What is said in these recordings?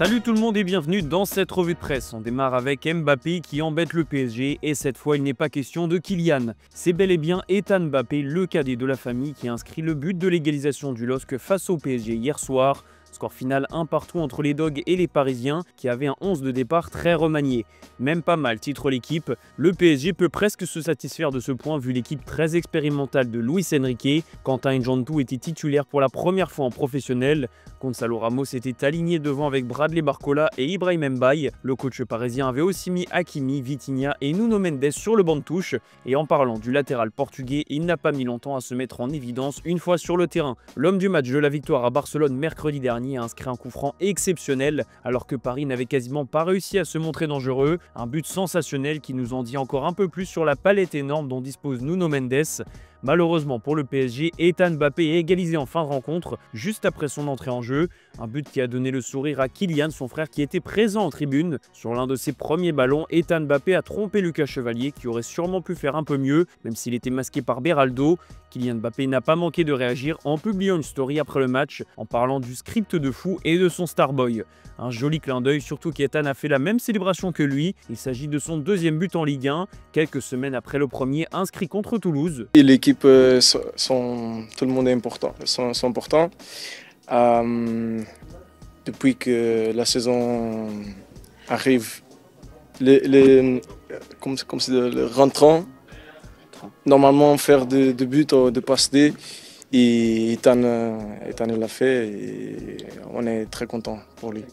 Salut tout le monde et bienvenue dans cette revue de presse. On démarre avec Mbappé qui embête le PSG et cette fois il n'est pas question de Kylian. C'est bel et bien Ethan Mbappé, le cadet de la famille, qui inscrit le but de l'égalisation du LOSC face au PSG hier soir. Score final 1-1 entre les Dogs et les Parisiens qui avaient un 11 de départ très remanié. Même pas mal, titre l'équipe. Le PSG peut presque se satisfaire de ce point vu l'équipe très expérimentale de Luis Enrique. Quentin N'Djamtou était titulaire pour la première fois en professionnel. Gonzalo Ramos était aligné devant avec Bradley Barcola et Ibrahim Mbaye. Le coach parisien avait aussi mis Hakimi, Vitinha et Nuno Mendes sur le banc de touche. Et en parlant du latéral portugais, il n'a pas mis longtemps à se mettre en évidence une fois sur le terrain. L'homme du match de la victoire à Barcelone mercredi dernier a inscrit un coup franc exceptionnel alors que Paris n'avait quasiment pas réussi à se montrer dangereux. Un but sensationnel qui nous en dit encore un peu plus sur la palette énorme dont dispose Nuno Mendes. Malheureusement pour le PSG, Ethan Mbappé est égalisé en fin de rencontre juste après son entrée en jeu. Un but qui a donné le sourire à Kylian, son frère qui était présent en tribune. Sur l'un de ses premiers ballons, Ethan Mbappé a trompé Lucas Chevalier qui aurait sûrement pu faire un peu mieux, même s'il était masqué par Beraldo. Kylian Mbappé n'a pas manqué de réagir en publiant une story après le match en parlant du script de fou et de son Starboy. Un joli clin d'œil, surtout qu'Ethan a fait la même célébration que lui. Il s'agit de son deuxième but en Ligue 1, quelques semaines après le premier inscrit contre Toulouse. Et l'équipe, tout le monde est important, sont importants. Depuis que la saison arrive, le rentrant, normalement faire de buts ou de passes D, et Ethan l'a fait et on est très content pour lui.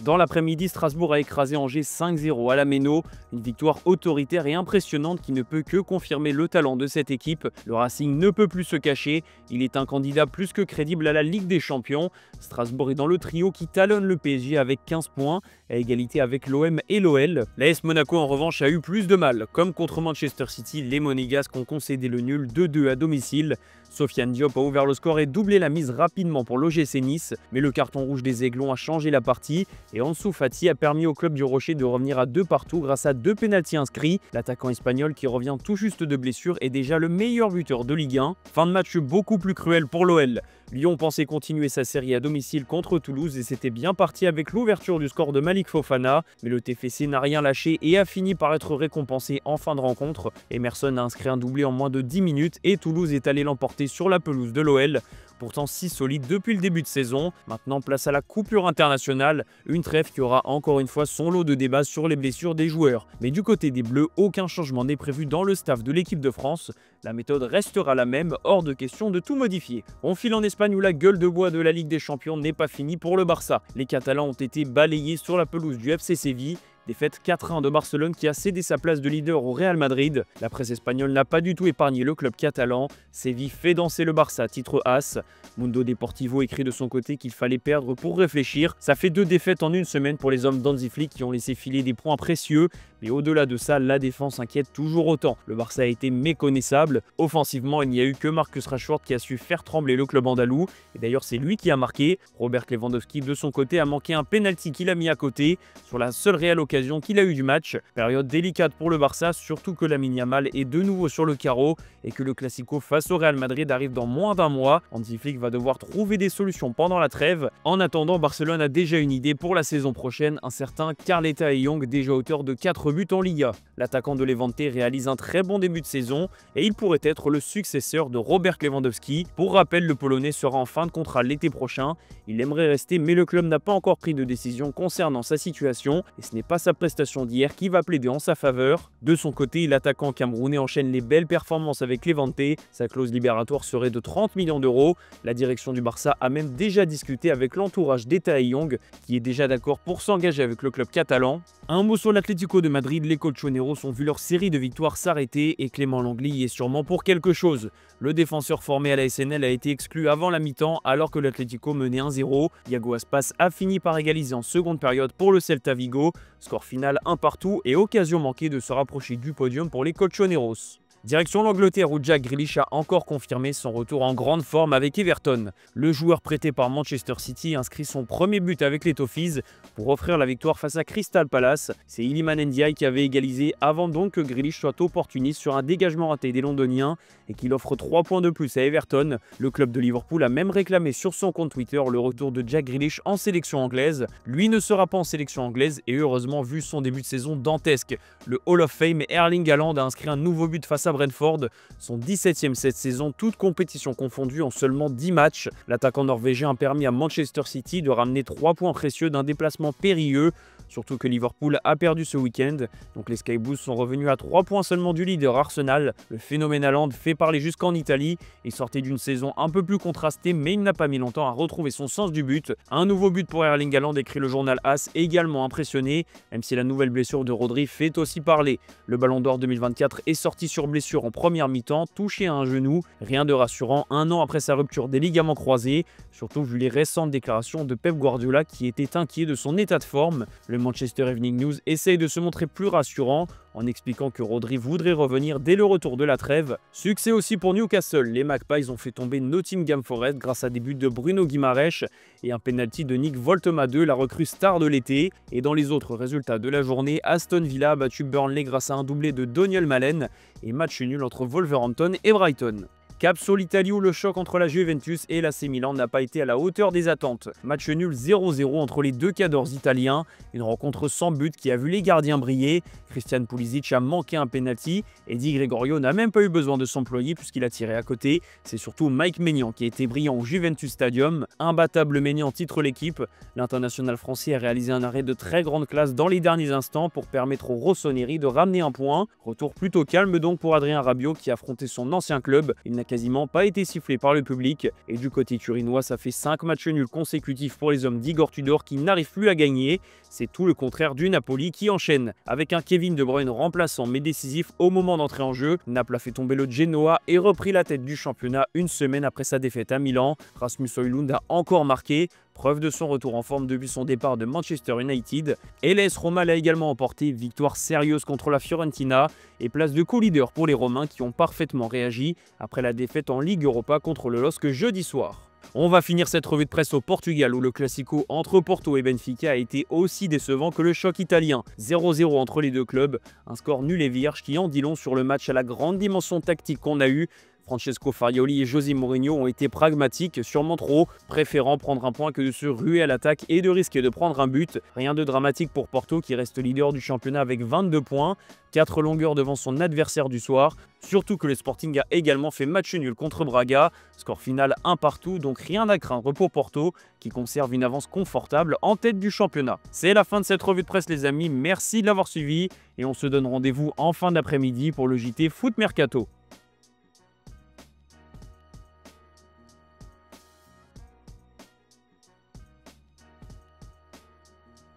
Dans l'après-midi, Strasbourg a écrasé Angers 5-0 à la Méno, une victoire autoritaire et impressionnante qui ne peut que confirmer le talent de cette équipe. Le Racing ne peut plus se cacher, il est un candidat plus que crédible à la Ligue des Champions. Strasbourg est dans le trio qui talonne le PSG avec 15 points, à égalité avec l'OM et l'OL. L'AS Monaco en revanche a eu plus de mal, comme contre Manchester City, les Monégasques ont concédé le nul 2-2 à domicile. Sofiane Diop a ouvert le score et doublé la mise rapidement pour l'OGC Nice, mais le carton rouge des Aiglons a changé la partie et Ansu Fati a permis au club du Rocher de revenir à 2-2 grâce à 2 pénaltys inscrits. L'attaquant espagnol qui revient tout juste de blessure est déjà le meilleur buteur de Ligue 1. Fin de match beaucoup plus cruel pour l'OL. Lyon pensait continuer sa série à domicile contre Toulouse et c'était bien parti avec l'ouverture du score de Malik Fofana, mais le TFC n'a rien lâché et a fini par être récompensé en fin de rencontre. Emerson a inscrit un doublé en moins de 10 minutes et Toulouse est allé l'emporter sur la pelouse de l'OL. Pourtant si solide depuis le début de saison. Maintenant place à la coupure internationale, une trêve qui aura encore une fois son lot de débats sur les blessures des joueurs. Mais du côté des Bleus, aucun changement n'est prévu dans le staff de l'équipe de France. La méthode restera la même, hors de question de tout modifier. On file en Espagne où la gueule de bois de la Ligue des Champions n'est pas finie pour le Barça. Les Catalans ont été balayés sur la pelouse du FC Séville. Défaite 4-1 de Barcelone qui a cédé sa place de leader au Real Madrid. La presse espagnole n'a pas du tout épargné le club catalan. Séville fait danser le Barça, titre As. Mundo Deportivo écrit de son côté qu'il fallait perdre pour réfléchir. Ça fait 2 défaites en une semaine pour les hommes d'Hansi Flick qui ont laissé filer des points précieux. Mais au-delà de ça, la défense inquiète toujours autant. Le Barça a été méconnaissable. Offensivement, il n'y a eu que Marcus Rashford qui a su faire trembler le club andalou. Et d'ailleurs, c'est lui qui a marqué. Robert Lewandowski, de son côté, a manqué un penalty qu'il a mis à côté sur la seule réelle occasion qu'il a eu du match. Période délicate pour le Barça, surtout que Lamine Yamal est de nouveau sur le carreau et que le Classico face au Real Madrid arrive dans moins d'un mois. Hansi Flick va devoir trouver des solutions pendant la trêve. En attendant, Barcelone a déjà une idée pour la saison prochaine, un certain Carleta Young, déjà auteur de 4 buts en Liga. L'attaquant de Levante réalise un très bon début de saison et il pourrait être le successeur de Robert Lewandowski. Pour rappel, le Polonais sera en fin de contrat l'été prochain. Il aimerait rester mais le club n'a pas encore pris de décision concernant sa situation et ce n'est pas sa prestation d'hier qui va plaider en sa faveur. De son côté, l'attaquant camerounais enchaîne les belles performances avec Levante. Sa clause libératoire serait de 30 millions d'euros. La direction du Barça a même déjà discuté avec l'entourage d'Eta Young qui est déjà d'accord pour s'engager avec le club catalan. Un mot sur l'Atlético de Madrid, les colchoneros ont vu leur série de victoires s'arrêter et Clément Lenglet y est sûrement pour quelque chose. Le défenseur formé à la SNL a été exclu avant la mi-temps alors que l'Atlético menait 1-0. Iago Aspas a fini par égaliser en seconde période pour le Celta Vigo. Score final 1-1 et occasion manquée de se rapprocher du podium pour les colchoneros. Direction l'Angleterre où Jack Grealish a encore confirmé son retour en grande forme avec Everton. Le joueur prêté par Manchester City inscrit son premier but avec les Toffees pour offrir la victoire face à Crystal Palace. C'est Iliman Ndiaye qui avait égalisé avant donc que Grealish soit opportuniste sur un dégagement raté des Londoniens et qu'il offre 3 points de plus à Everton. Le club de Liverpool a même réclamé sur son compte Twitter le retour de Jack Grealish en sélection anglaise. Lui ne sera pas en sélection anglaise et heureusement vu son début de saison dantesque. Le Hall of Fame Erling Haaland a inscrit un nouveau but face à Brentford, son 17e cette saison, toute compétition confondue en seulement 10 matchs. L'attaquant norvégien a permis à Manchester City de ramener 3 points précieux d'un déplacement périlleux, surtout que Liverpool a perdu ce week-end. Donc les Sky Blues sont revenus à 3 points seulement du leader Arsenal. Le phénomène Haaland fait parler jusqu'en Italie. Il sortait d'une saison un peu plus contrastée, mais il n'a pas mis longtemps à retrouver son sens du but. Un nouveau but pour Erling Haaland, écrit le journal AS, également impressionné, même si la nouvelle blessure de Rodri fait aussi parler. Le Ballon d'Or 2024 est sorti sur blessure en première mi-temps, touché à un genou. Rien de rassurant un an après sa rupture des ligaments croisés, surtout vu les récentes déclarations de Pep Guardiola qui était inquiet de son état de forme. Le Manchester Evening News essaye de se montrer plus rassurant en expliquant que Rodri voudrait revenir dès le retour de la trêve. Succès aussi pour Newcastle, les Magpies ont fait tomber Nottingham Forest grâce à des buts de Bruno Guimaraes et un penalty de Nick Voltema 2, la recrue star de l'été. Et dans les autres résultats de la journée, Aston Villa a battu Burnley grâce à un doublé de Daniel Malen et match nul entre Wolverhampton et Brighton. Cap sur l'Italie où le choc entre la Juventus et l'AC Milan n'a pas été à la hauteur des attentes. Match nul 0-0 entre les deux cadors italiens, une rencontre sans but qui a vu les gardiens briller. Christian Pulisic a manqué un penalty et Di Gregorio n'a même pas eu besoin de s'employer puisqu'il a tiré à côté. C'est surtout Mike Maignan qui a été brillant au Juventus Stadium. Imbattable Maignan titre l'équipe. L'international français a réalisé un arrêt de très grande classe dans les derniers instants pour permettre aux Rossoneri de ramener un point. Retour plutôt calme donc pour Adrien Rabiot qui affrontait son ancien club. Il n'a quasiment pas été sifflé par le public. Et du côté turinois, ça fait 5 matchs nuls consécutifs pour les hommes d'Igor Tudor qui n'arrivent plus à gagner. C'est tout le contraire du Napoli qui enchaîne. Avec un Kevin De Bruyne remplaçant mais décisif au moment d'entrer en jeu, Naples a fait tomber le Genoa et repris la tête du championnat une semaine après sa défaite à Milan. Rasmus Højlund a encore marqué, preuve de son retour en forme depuis son départ de Manchester United. Et l'AS Roma l'a également emporté, victoire sérieuse contre la Fiorentina et place de co-leader pour les Romains qui ont parfaitement réagi après la défaite en Ligue Europa contre le LOSC jeudi soir. On va finir cette revue de presse au Portugal où le classico entre Porto et Benfica a été aussi décevant que le choc italien. 0-0 entre les deux clubs, un score nul et vierge qui en dit long sur le match à la grande dimension tactique qu'on a eu. Francesco Farioli et José Mourinho ont été pragmatiques, sûrement trop, préférant prendre un point que de se ruer à l'attaque et de risquer de prendre un but. Rien de dramatique pour Porto qui reste leader du championnat avec 22 points, 4 longueurs devant son adversaire du soir. Surtout que le Sporting a également fait match nul contre Braga, score final 1 partout, donc rien à craindre pour Porto qui conserve une avance confortable en tête du championnat. C'est la fin de cette revue de presse les amis, merci de l'avoir suivi et on se donne rendez-vous en fin d'après-midi pour le JT Foot Mercato.